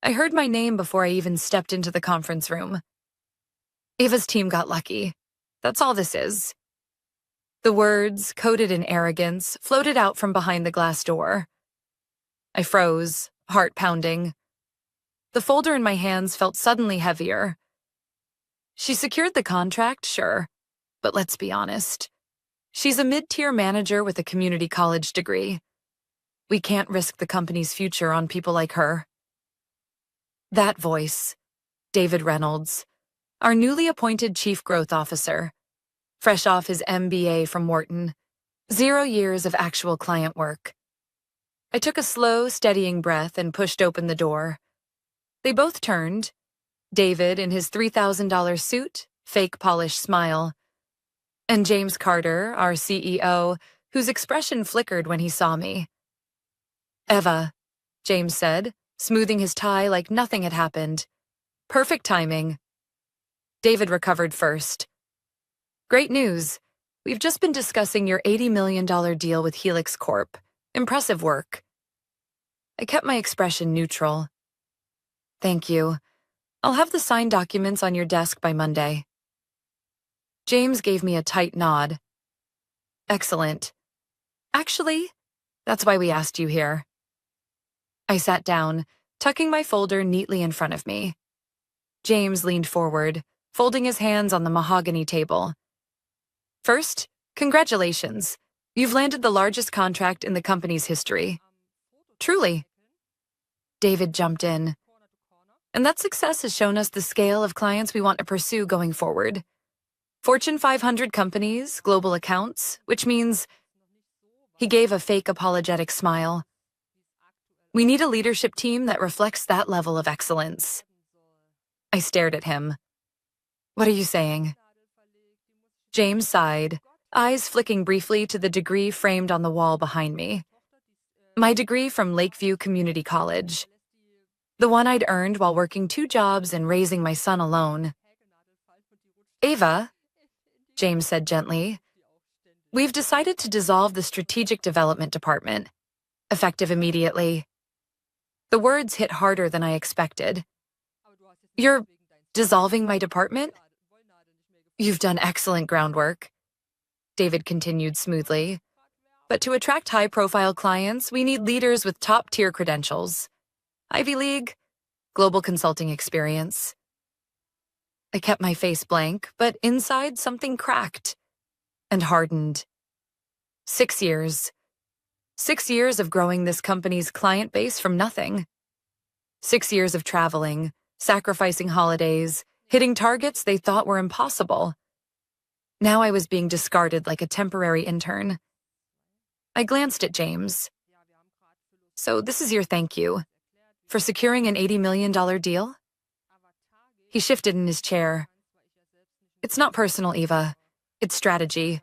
I heard my name before I even stepped into the conference room. Ava's team got lucky. That's all this is. The words, coated in arrogance, floated out from behind the glass door. I froze, heart pounding. The folder in my hands felt suddenly heavier. She secured the contract, sure, but let's be honest. She's a mid-tier manager with a community college degree. We can't risk the company's future on people like her. That voice, David Reynolds, our newly appointed Chief Growth Officer, fresh off his MBA from Wharton, 0 years of actual client work. I took a slow, steadying breath and pushed open the door. They both turned, David in his $3,000 suit, fake polished smile, and James Carter, our CEO, whose expression flickered when he saw me. "Eva," James said, smoothing his tie like nothing had happened. "Perfect timing." David recovered first. "Great news. We've just been discussing your $80 million deal with Helix Corp. Impressive work." I kept my expression neutral. "Thank you. I'll have the signed documents on your desk by Monday." James gave me a tight nod. "Excellent. Actually, that's why we asked you here." I sat down, tucking my folder neatly in front of me. James leaned forward, folding his hands on the mahogany table. "First, congratulations. You've landed the largest contract in the company's history." "Truly." David jumped in. "And that success has shown us the scale of clients we want to pursue going forward. Fortune 500 companies, global accounts, which means..." He gave a fake apologetic smile. "We need a leadership team that reflects that level of excellence." I stared at him. "What are you saying?" James sighed, eyes flicking briefly to the degree framed on the wall behind me. My degree from Lakeview Community College. The one I'd earned while working 2 jobs and raising my son alone. "Ava," James said gently, "we've decided to dissolve the Strategic Development Department, effective immediately." The words hit harder than I expected. "You're dissolving my department?" "You've done excellent groundwork," David continued smoothly. "But to attract high-profile clients, we need leaders with top-tier credentials. Ivy League, global consulting experience." I kept my face blank, but inside something cracked and hardened. 6 years. 6 years of growing this company's client base from nothing. 6 years of traveling, sacrificing holidays, hitting targets they thought were impossible. Now I was being discarded like a temporary intern. I glanced at James. "So this is your thank you for securing an $80 million deal?" He shifted in his chair. "It's not personal, Eva. It's strategy.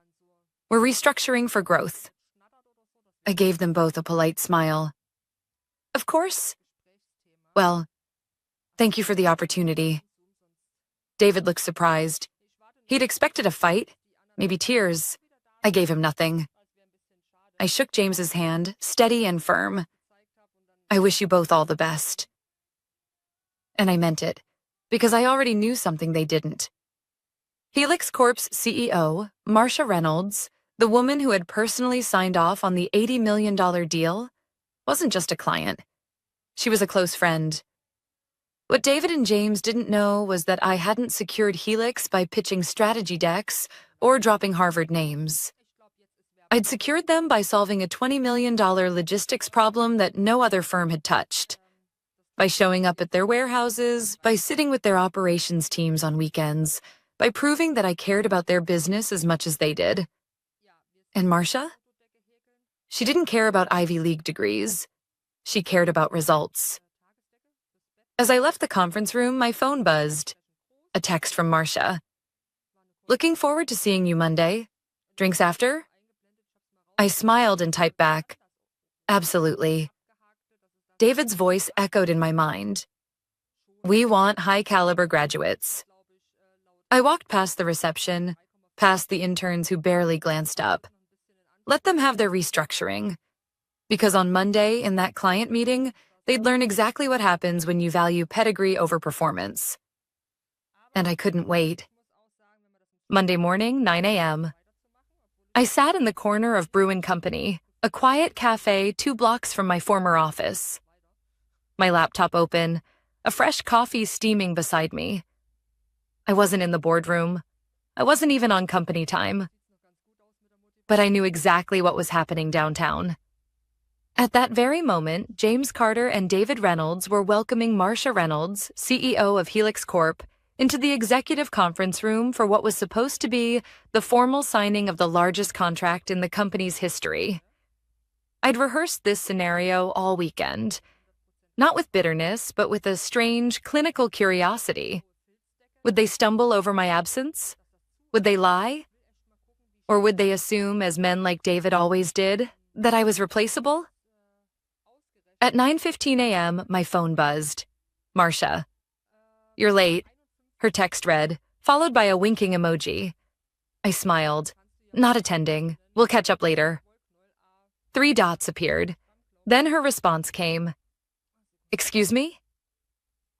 We're restructuring for growth." I gave them both a polite smile. "Of course." "Well, thank you for the opportunity." David looked surprised. He'd expected a fight, maybe tears. I gave him nothing. I shook James's hand, steady and firm. "I wish you both all the best." And I meant it, because I already knew something they didn't. Helix Corp's CEO, Marcia Reynolds, the woman who had personally signed off on the $80 million deal, wasn't just a client. She was a close friend. What David and James didn't know was that I hadn't secured Helix by pitching strategy decks or dropping Harvard names. I'd secured them by solving a $20 million logistics problem that no other firm had touched. By showing up at their warehouses, by sitting with their operations teams on weekends, by proving that I cared about their business as much as they did. And Marcia? She didn't care about Ivy League degrees. She cared about results. As I left the conference room, my phone buzzed. A text from Marcia. "Looking forward to seeing you Monday. Drinks after?" I smiled and typed back, "Absolutely." David's voice echoed in my mind. "We want high-caliber graduates." I walked past the reception, past the interns who barely glanced up. Let them have their restructuring. Because on Monday, in that client meeting, They'd learn exactly what happens when you value pedigree over performance. And I couldn't wait. Monday morning, 9 a.m. I sat in the corner of Brew & Company, a quiet cafe 2 blocks from my former office. My laptop open, a fresh coffee steaming beside me. I wasn't in the boardroom. I wasn't even on company time. But I knew exactly what was happening downtown. At that very moment, James Carter and David Reynolds were welcoming Marcia Reynolds, CEO of Helix Corp., into the executive conference room for what was supposed to be the formal signing of the largest contract in the company's history. I'd rehearsed this scenario all weekend, not with bitterness, but with a strange clinical curiosity. Would they stumble over my absence? Would they lie? Or would they assume, as men like David always did, that I was replaceable? At 9:15 a.m., my phone buzzed. Marcia. You're late. Her text read, followed by a winking emoji. I smiled. Not attending. We'll catch up later. 3 dots appeared. Then her response came. Excuse me?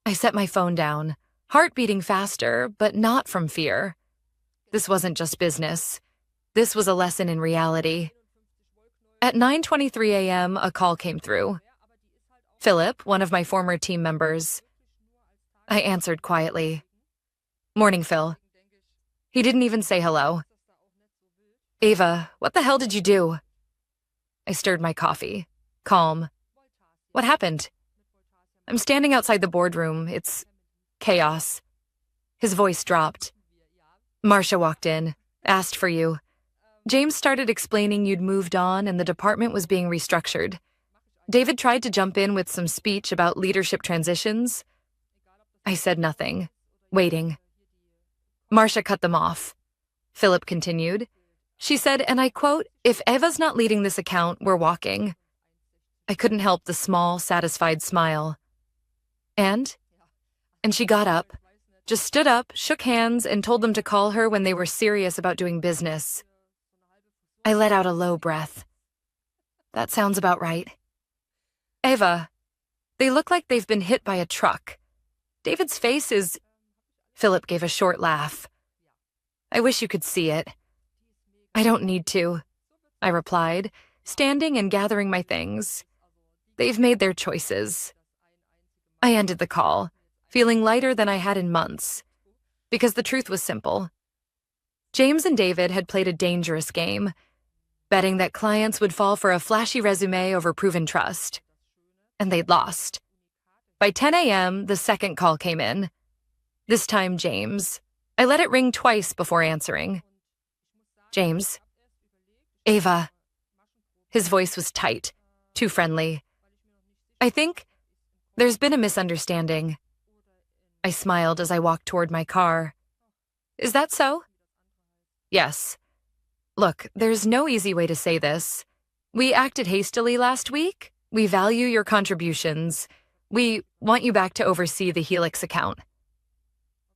I set my phone down, heart beating faster, but not from fear. This wasn't just business. This was a lesson in reality. At 9:23 a.m., a call came through. Philip, one of my former team members. I answered quietly. Morning, Phil. He didn't even say hello. Ava, what the hell did you do? I stirred my coffee. Calm. What happened? I'm standing outside the boardroom. It's chaos. His voice dropped. Marcia walked in, asked for you. James started explaining you'd moved on and the department was being restructured. David tried to jump in with some speech about leadership transitions. I said nothing, waiting. Marcia cut them off. Philip continued. She said, and I quote, if Eva's not leading this account, we're walking. I couldn't help the small, satisfied smile. And she got up, just stood up, shook hands, and told them to call her when they were serious about doing business. I let out a low breath. That sounds about right. Eva, they look like they've been hit by a truck. David's face is... Philip gave a short laugh. I wish you could see it. I don't need to, I replied, standing and gathering my things. They've made their choices. I ended the call, feeling lighter than I had in months, because the truth was simple. James and David had played a dangerous game, betting that clients would fall for a flashy resume over proven trust. And they'd lost. By 10 a.m., the second call came in. This time, James. I let it ring twice before answering. James. Ava. His voice was tight, too friendly. I think there's been a misunderstanding. I smiled as I walked toward my car. Is that so? Yes. Look, there's no easy way to say this. We acted hastily last week. We value your contributions. We want you back to oversee the Helix account.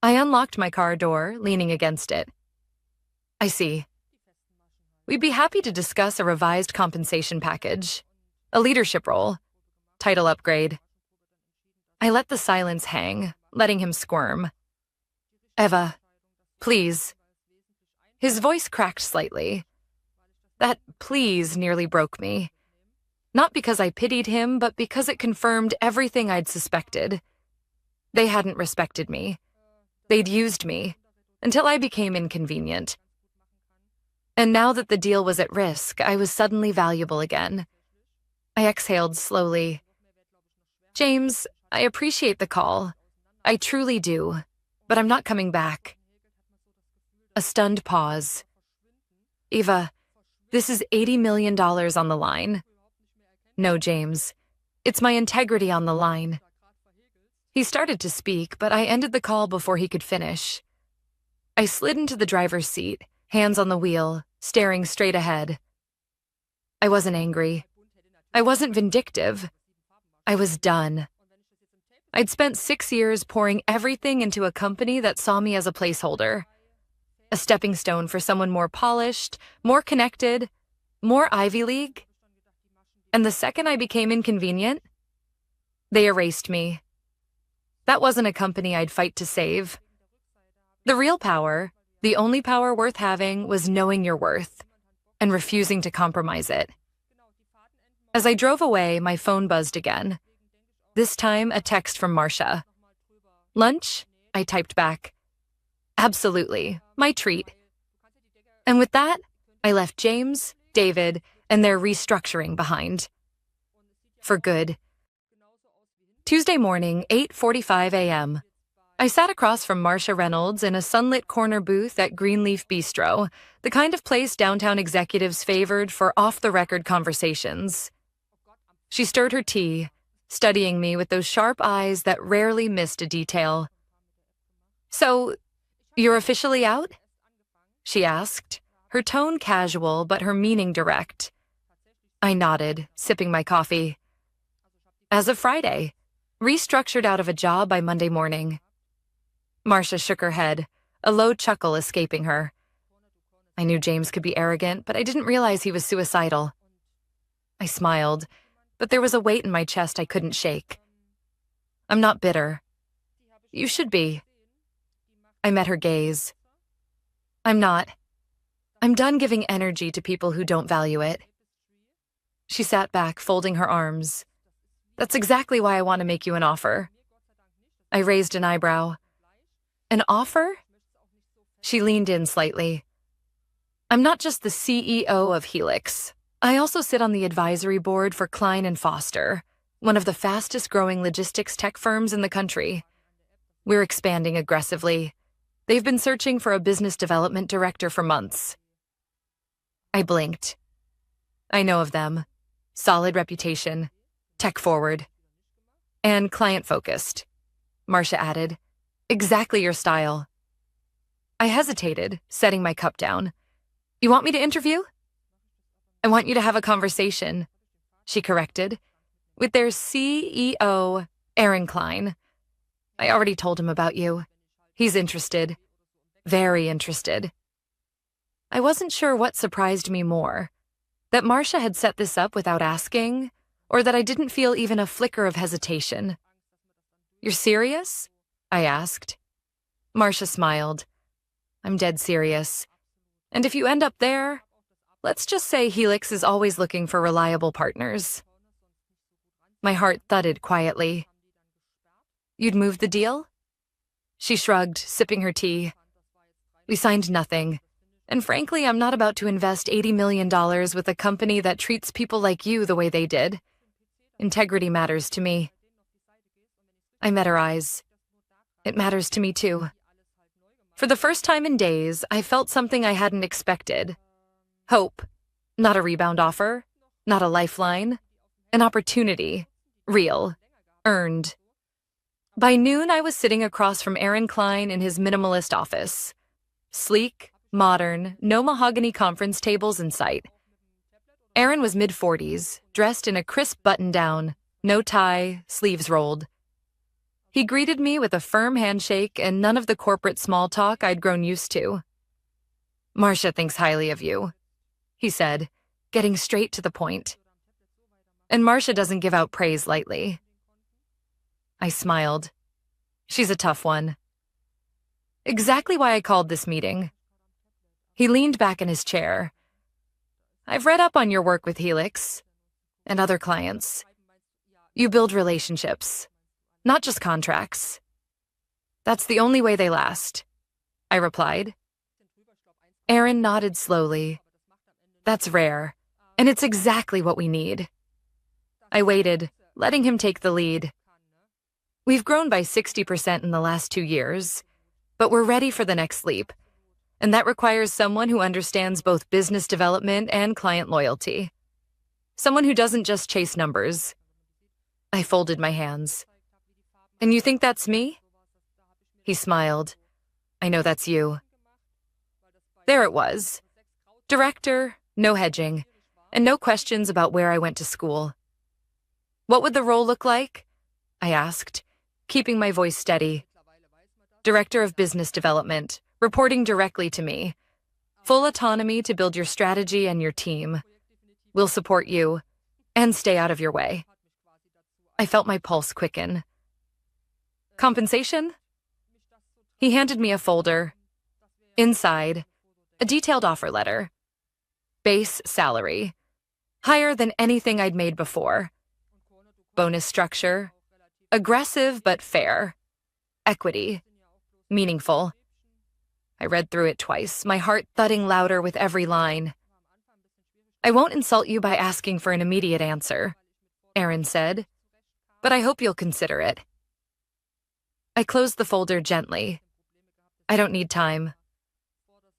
I unlocked my car door, leaning against it. I see. We'd be happy to discuss a revised compensation package, a leadership role, title upgrade. I let the silence hang, letting him squirm. Eva, please. His voice cracked slightly. That please nearly broke me. Not because I pitied him, but because it confirmed everything I'd suspected. They hadn't respected me. They'd used me, until I became inconvenient. And now that the deal was at risk, I was suddenly valuable again. I exhaled slowly. James, I appreciate the call. I truly do, but I'm not coming back. A stunned pause. Eva, this is $80 million on the line. No, James. It's my integrity on the line. He started to speak, but I ended the call before he could finish. I slid into the driver's seat, hands on the wheel, staring straight ahead. I wasn't angry. I wasn't vindictive. I was done. I'd spent 6 years pouring everything into a company that saw me as a placeholder, a stepping stone for someone more polished, more connected, more Ivy League. And the second I became inconvenient, They erased me. That wasn't a company I'd fight to save. The real power, the only power worth having, was knowing your worth and refusing to compromise it. As I drove away, my phone buzzed again. This time, a text from Marcia. "Lunch?" I typed back. "Absolutely, my treat." And with that, I left James, David, and their restructuring behind. For good. Tuesday morning, 8:45 a.m. I sat across from Marcia Reynolds in a sunlit corner booth at Greenleaf Bistro, the kind of place downtown executives favored for off-the-record conversations. She stirred her tea, studying me with those sharp eyes that rarely missed a detail. "So, you're officially out?" she asked, her tone casual but her meaning direct. I nodded, sipping my coffee. "As of Friday. Restructured out of a job by Monday morning." Marcia shook her head, a low chuckle escaping her. I knew James could be arrogant, but I didn't realize he was suicidal. I smiled, but there was a weight in my chest I couldn't shake. "I'm not bitter." "You should be." I met her gaze. "I'm not. I'm done giving energy to people who don't value it." She sat back, folding her arms. "That's exactly why I want to make you an offer." I raised an eyebrow. "An offer?" She leaned in slightly. "I'm not just the CEO of Helix. I also sit on the advisory board for Klein & Foster, one of the fastest-growing logistics tech firms in the country. We're expanding aggressively. They've been searching for a business development director for months." I blinked. "I know of them. Solid reputation. Tech-forward. And client-focused," Marcia added. "Exactly your style." I hesitated, setting my cup down. "You want me to interview?" "I want you to have a conversation," she corrected, "with their CEO, Aaron Klein. I already told him about you. He's interested. Very interested." I wasn't sure what surprised me more, that Marcia had set this up without asking, or that I didn't feel even a flicker of hesitation. "You're serious?" I asked. Marcia smiled. "I'm dead serious. And if you end up there, let's just say Helix is always looking for reliable partners." My heart thudded quietly. "You'd move the deal?" She shrugged, sipping her tea. "We signed nothing. And frankly, I'm not about to invest $80 million with a company that treats people like you the way they did. Integrity matters to me." I met her eyes. "It matters to me too." For the first time in days, I felt something I hadn't expected. Hope. Not a rebound offer. Not a lifeline. An opportunity. Real. Earned. By noon, I was sitting across from Aaron Klein in his minimalist office. Sleek, modern, no mahogany conference tables in sight. Aaron was mid-40s, dressed in a crisp button-down, no tie, sleeves rolled. He greeted me with a firm handshake and none of the corporate small talk I'd grown used to. "Marcia thinks highly of you," he said, getting straight to the point. "And Marcia doesn't give out praise lightly." I smiled. "She's a tough one." Exactly why I called this meeting. He leaned back in his chair. "I've read up on your work with Helix and other clients. You build relationships, not just contracts. That's the only way they last," I replied. Aaron nodded slowly. "That's rare, and it's exactly what we need." I waited, letting him take the lead. "We've grown by 60% in the last 2 years, but we're ready for the next leap. And that requires someone who understands both business development and client loyalty. Someone who doesn't just chase numbers." I folded my hands. "And you think that's me?" He smiled. "I know that's you." There it was. Director, no hedging, and no questions about where I went to school. "What would the role look like?" I asked, keeping my voice steady. "Director of Business Development, reporting directly to me. Full autonomy to build your strategy and your team. We'll support you, and stay out of your way." I felt my pulse quicken. Compensation? He handed me a folder. Inside, a detailed offer letter. Base salary. Higher than anything I'd made before. Bonus structure. Aggressive but fair. Equity. Meaningful. I read through it twice, my heart thudding louder with every line. I won't insult you by asking for an immediate answer, Aaron said, but I hope you'll consider it. I closed the folder gently. I don't need time.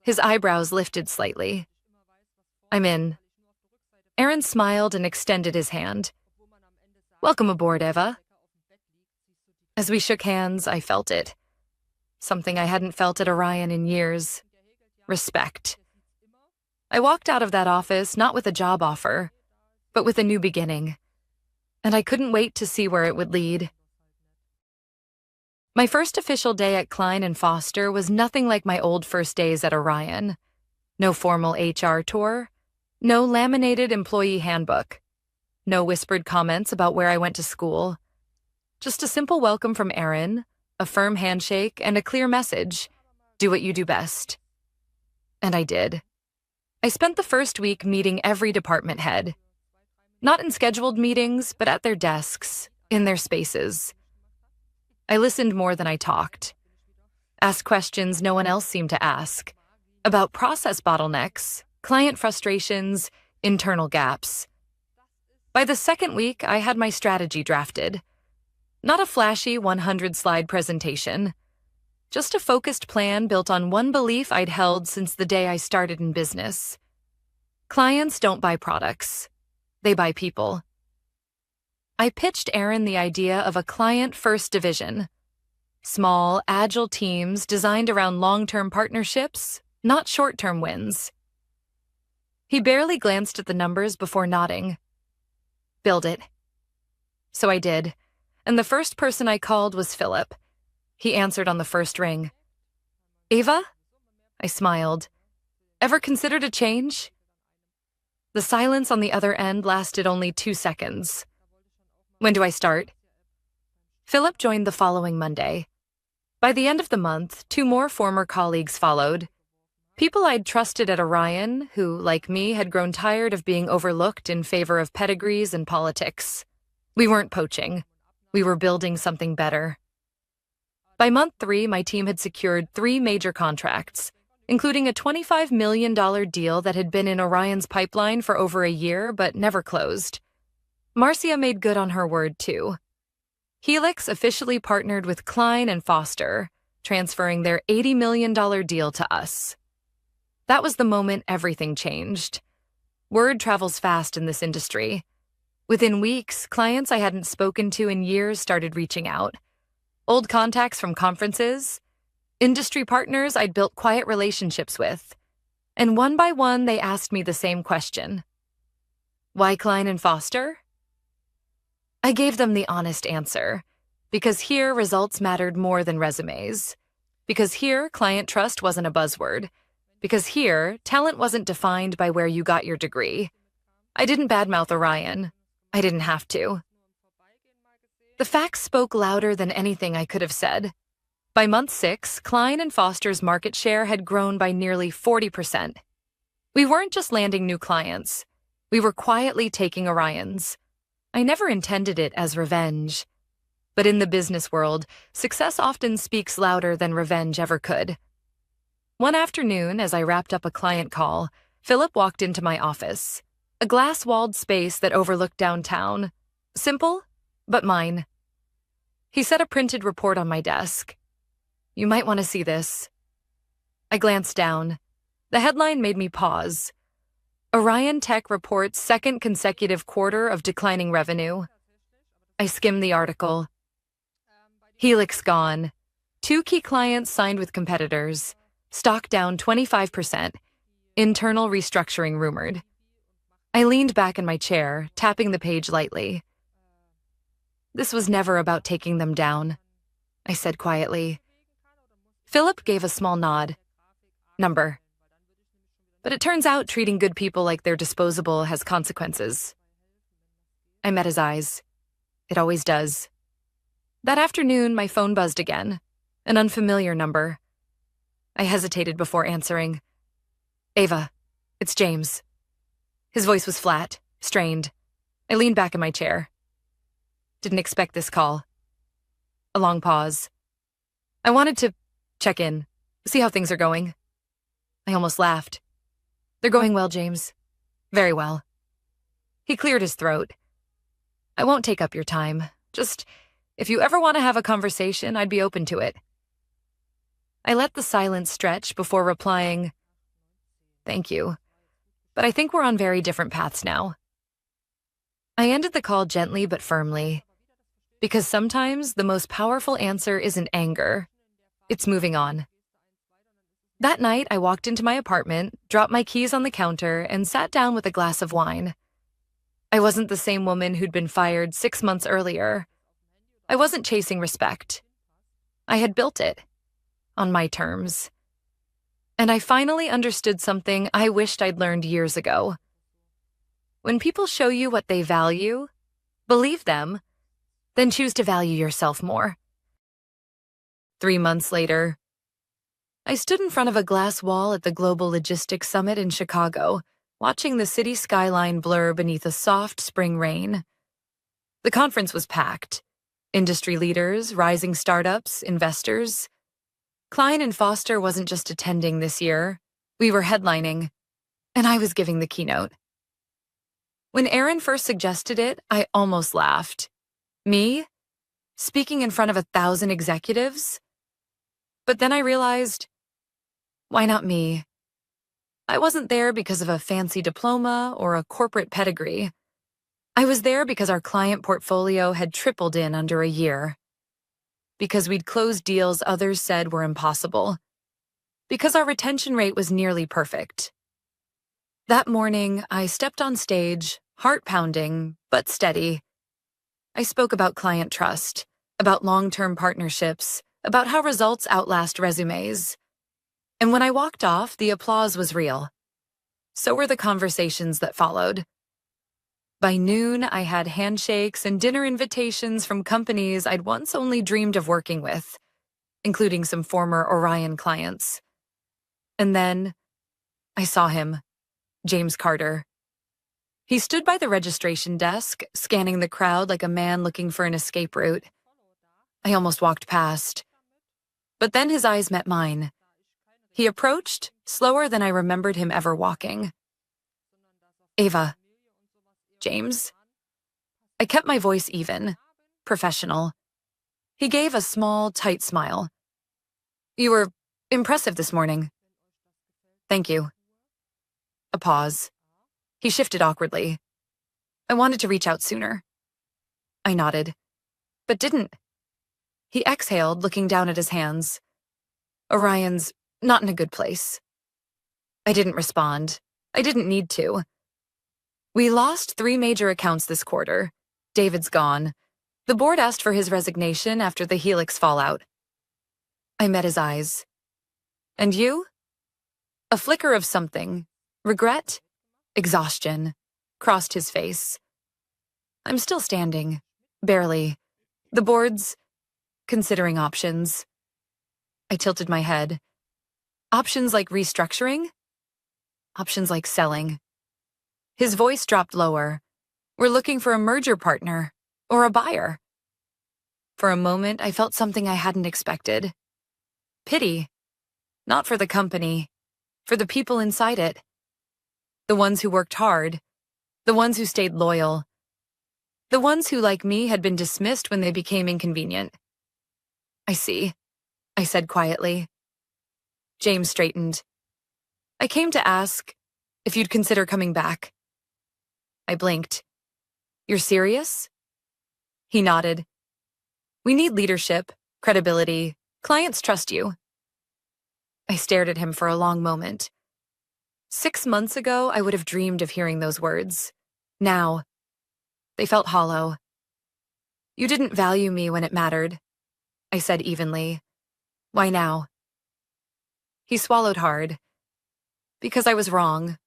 His eyebrows lifted slightly. I'm in. Aaron smiled and extended his hand. Welcome aboard, Eva. As we shook hands, I felt it. Something I hadn't felt at Orion in years. Respect. I walked out of that office not with a job offer, but with a new beginning. And I couldn't wait to see where it would lead. My first official day at Klein & Foster was nothing like my old first days at Orion. No formal HR tour. No laminated employee handbook. No whispered comments about where I went to school. Just a simple welcome from Aaron, a firm handshake, and a clear message. Do what you do best. And I did. I spent the first week meeting every department head. Not in scheduled meetings, but at their desks, in their spaces. I listened more than I talked. Asked questions no one else seemed to ask. About process bottlenecks, client frustrations, internal gaps. By the second week, I had my strategy drafted. Not a flashy 100-slide presentation. Just a focused plan built on one belief I'd held since the day I started in business. Clients don't buy products. They buy people. I pitched Aaron the idea of a client-first division. Small, agile teams designed around long-term partnerships, not short-term wins. He barely glanced at the numbers before nodding. Build it. So I did, and the first person I called was Philip. He answered on the first ring. Eva? I smiled. Ever considered a change? The silence on the other end lasted only 2 seconds. When do I start? Philip joined the following Monday. By the end of the month, 2 more former colleagues followed. People I'd trusted at Orion, who, like me, had grown tired of being overlooked in favor of pedigrees and politics. We weren't poaching. We were building something better. By month 3, my team had secured 3 major contracts, including a $25 million deal that had been in Orion's pipeline for over a year but never closed. Marcia made good on her word, too. Helix officially partnered with Klein & Foster, transferring their $80 million deal to us. That was the moment everything changed. Word travels fast in this industry. Within weeks, clients I hadn't spoken to in years started reaching out. Old contacts from conferences, industry partners I'd built quiet relationships with. And one by one, they asked me the same question. Why Klein & Foster? I gave them the honest answer. Because here, results mattered more than resumes. Because here, client trust wasn't a buzzword. Because here, talent wasn't defined by where you got your degree. I didn't badmouth Orion. I didn't have to. The facts spoke louder than anything I could have said. By month 6, Klein & Foster's market share had grown by nearly 40%. We weren't just landing new clients. We were quietly taking Orion's. I never intended it as revenge. But in the business world, success often speaks louder than revenge ever could. One afternoon, as I wrapped up a client call, Philip walked into my office. A glass-walled space that overlooked downtown. Simple, but mine. He set a printed report on my desk. You might want to see this. I glanced down. The headline made me pause. Orion Tech reports second consecutive quarter of declining revenue. I skimmed the article. Helix gone. 2 key clients signed with competitors. Stock down 25%. Internal restructuring rumored. I leaned back in my chair, tapping the page lightly. This was never about taking them down, I said quietly. Philip gave a small nod. Number. But it turns out treating good people like they're disposable has consequences. I met his eyes. It always does. That afternoon, my phone buzzed again. An unfamiliar number. I hesitated before answering. Ava, it's James. His voice was flat, strained. I leaned back in my chair. Didn't expect this call. A long pause. I wanted to check in, see how things are going. I almost laughed. They're going well, James. Very well. He cleared his throat. I won't take up your time. Just, if you ever want to have a conversation, I'd be open to it. I let the silence stretch before replying, thank you, but I think we're on very different paths now. I ended the call gently but firmly, because sometimes the most powerful answer isn't anger, it's moving on. That night, I walked into my apartment, dropped my keys on the counter, and sat down with a glass of wine. I wasn't the same woman who'd been fired 6 months earlier. I wasn't chasing respect. I had built it, on my terms. And I finally understood something I wished I'd learned years ago. When people show you what they value, believe them, then choose to value yourself more. 3 months later, I stood in front of a glass wall at the Global Logistics Summit in Chicago, watching the city skyline blur beneath a soft spring rain. The conference was packed. Industry leaders, rising startups, investors. Klein and Foster wasn't just attending this year. We were headlining, and I was giving the keynote. When Aaron first suggested it, I almost laughed. Me? Speaking in front of 1,000 executives? But then I realized, why not me? I wasn't there because of a fancy diploma or a corporate pedigree. I was there because our client portfolio had tripled in under a year. Because we'd closed deals others said were impossible. Because our retention rate was nearly perfect. That morning, I stepped on stage, heart-pounding, but steady. I spoke about client trust, about long-term partnerships, about how results outlast resumes. And when I walked off, the applause was real. So were the conversations that followed. By noon, I had handshakes and dinner invitations from companies I'd once only dreamed of working with, including some former Orion clients. And then, I saw him, James Carter. He stood by the registration desk, scanning the crowd like a man looking for an escape route. I almost walked past. But then his eyes met mine. He approached, slower than I remembered him ever walking. Ava. James. I kept my voice even, professional. He gave a small, tight smile. You were impressive this morning. Thank you. A pause. He shifted awkwardly. I wanted to reach out sooner. I nodded, but didn't. He exhaled, looking down at his hands. Orion's not in a good place. I didn't respond. I didn't need to. We lost 3 major accounts this quarter. David's gone. The board asked for his resignation after the Helix fallout. I met his eyes. And you? A flicker of something. Regret? Exhaustion. Crossed his face. I'm still standing. Barely. The board's considering options. I tilted my head. Options like restructuring? Options like selling. His voice dropped lower. We're looking for a merger partner or a buyer. For a moment, I felt something I hadn't expected. Pity. Not for the company, for the people inside it. The ones who worked hard, the ones who stayed loyal, the ones who, like me, had been dismissed when they became inconvenient. I see, I said quietly. James straightened. I came to ask if you'd consider coming back. I blinked. You're serious? He nodded. We need leadership, credibility. Clients trust you. I stared at him for a long moment. 6 months ago, I would have dreamed of hearing those words. Now, they felt hollow. You didn't value me when it mattered, I said evenly. Why now? He swallowed hard. Because I was wrong.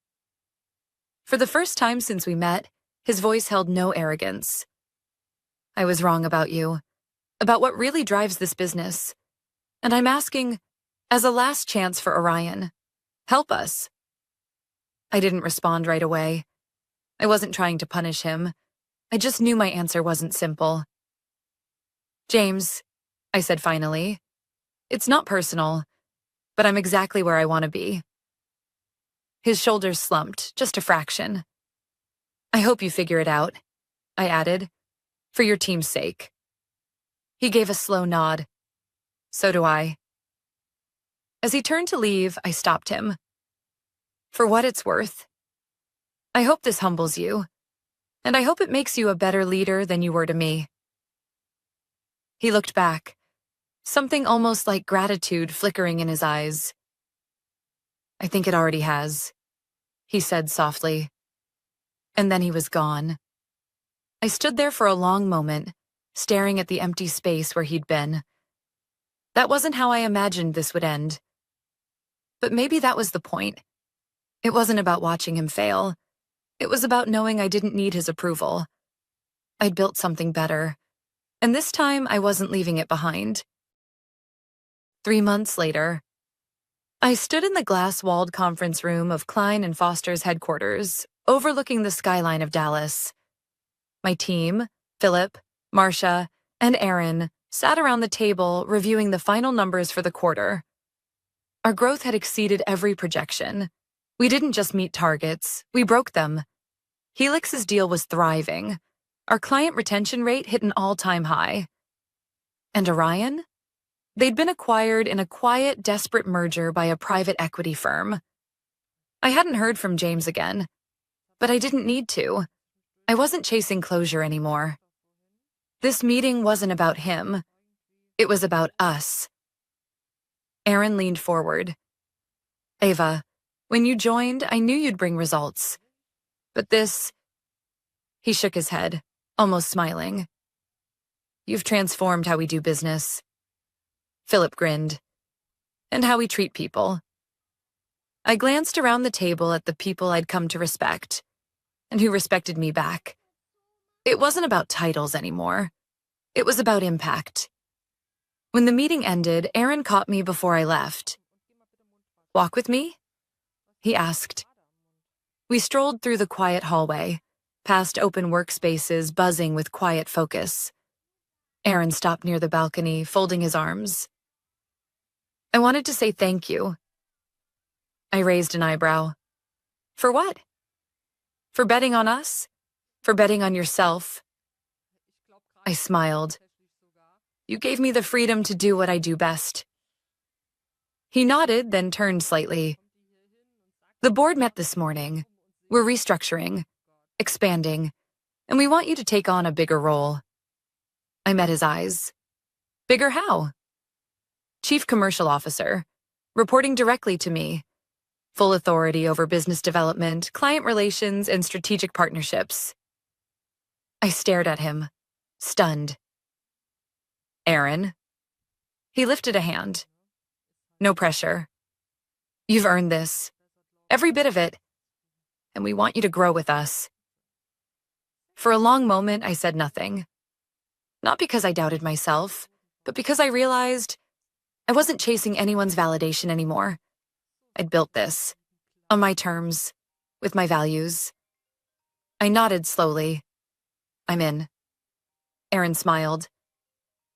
For the first time since we met, his voice held no arrogance. I was wrong about you, about what really drives this business. And I'm asking, as a last chance for Orion, help us. I didn't respond right away. I wasn't trying to punish him. I just knew my answer wasn't simple. James, I said finally, it's not personal, but I'm exactly where I want to be. His shoulders slumped, just a fraction. I hope you figure it out, I added, for your team's sake. He gave a slow nod. So do I. As he turned to leave, I stopped him. For what it's worth, I hope this humbles you, and I hope it makes you a better leader than you were to me. He looked back, something almost like gratitude flickering in his eyes. I think it already has, he said softly. And then he was gone. I stood there for a long moment, staring at the empty space where he'd been. That wasn't how I imagined this would end. But maybe that was the point. It wasn't about watching him fail. It was about knowing I didn't need his approval. I'd built something better, and this time I wasn't leaving it behind. 3 months later, I stood in the glass-walled conference room of Klein and Foster's headquarters, overlooking the skyline of Dallas. My team, Philip, Marcia, and Aaron, sat around the table reviewing the final numbers for the quarter. Our growth had exceeded every projection. We didn't just meet targets, we broke them. Helix's deal was thriving. Our client retention rate hit an all-time high. And Orion? They'd been acquired in a quiet, desperate merger by a private equity firm. I hadn't heard from James again, but I didn't need to. I wasn't chasing closure anymore. This meeting wasn't about him. It was about us. Aaron leaned forward. Ava, when you joined, I knew you'd bring results. But this... He shook his head, almost smiling. You've transformed how we do business. Philip grinned. And how we treat people. I glanced around the table at the people I'd come to respect, and who respected me back. It wasn't about titles anymore. It was about impact. When the meeting ended, Aaron caught me before I left. Walk with me? He asked. We strolled through the quiet hallway, past open workspaces buzzing with quiet focus. Aaron stopped near the balcony, folding his arms. I wanted to say thank you. I raised an eyebrow. For what? For betting on us? For betting on yourself? I smiled. You gave me the freedom to do what I do best. He nodded, then turned slightly. The board met this morning. We're restructuring, expanding, and we want you to take on a bigger role. I met his eyes. Bigger how? Chief Commercial Officer, reporting directly to me. Full authority over business development, client relations, and strategic partnerships. I stared at him, stunned. Aaron. He lifted a hand. No pressure. You've earned this. Every bit of it. And we want you to grow with us. For a long moment, I said nothing. Not because I doubted myself, but because I realized I wasn't chasing anyone's validation anymore. I'd built this, on my terms, with my values. I nodded slowly. I'm in. Aaron smiled.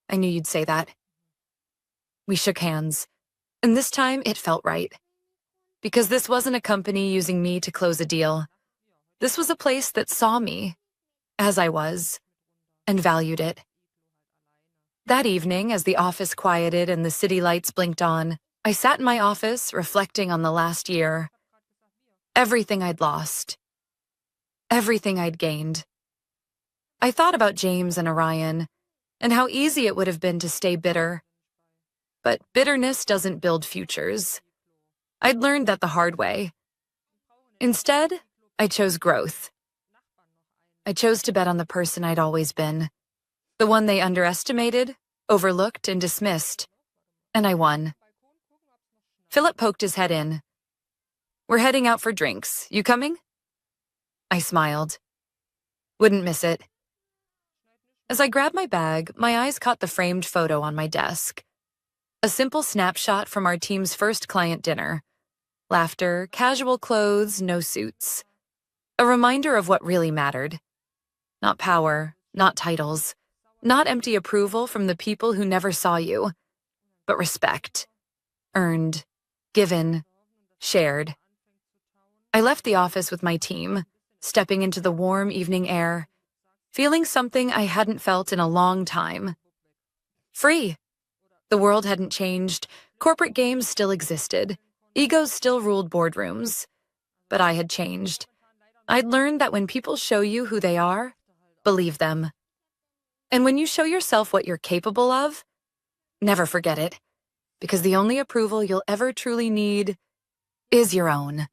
I knew you'd say that. We shook hands, and this time it felt right. Because this wasn't a company using me to close a deal. This was a place that saw me, as I was, and valued it. That evening, as the office quieted and the city lights blinked on, I sat in my office reflecting on the last year. Everything I'd lost. Everything I'd gained. I thought about James and Orion, and how easy it would have been to stay bitter. But bitterness doesn't build futures. I'd learned that the hard way. Instead, I chose growth. I chose to bet on the person I'd always been. The one they underestimated, overlooked, and dismissed. And I won. Philip poked his head in. We're heading out for drinks. You coming? I smiled. Wouldn't miss it. As I grabbed my bag, my eyes caught the framed photo on my desk. A simple snapshot from our team's first client dinner. Laughter, casual clothes, no suits. A reminder of what really mattered. Not power, not titles, not empty approval from the people who never saw you, but respect. Earned, given, shared. I left the office with my team, stepping into the warm evening air, feeling something I hadn't felt in a long time. Free. The world hadn't changed, corporate games still existed, egos still ruled boardrooms. But I had changed. I'd learned that when people show you who they are, believe them. And when you show yourself what you're capable of, never forget it, because the only approval you'll ever truly need is your own.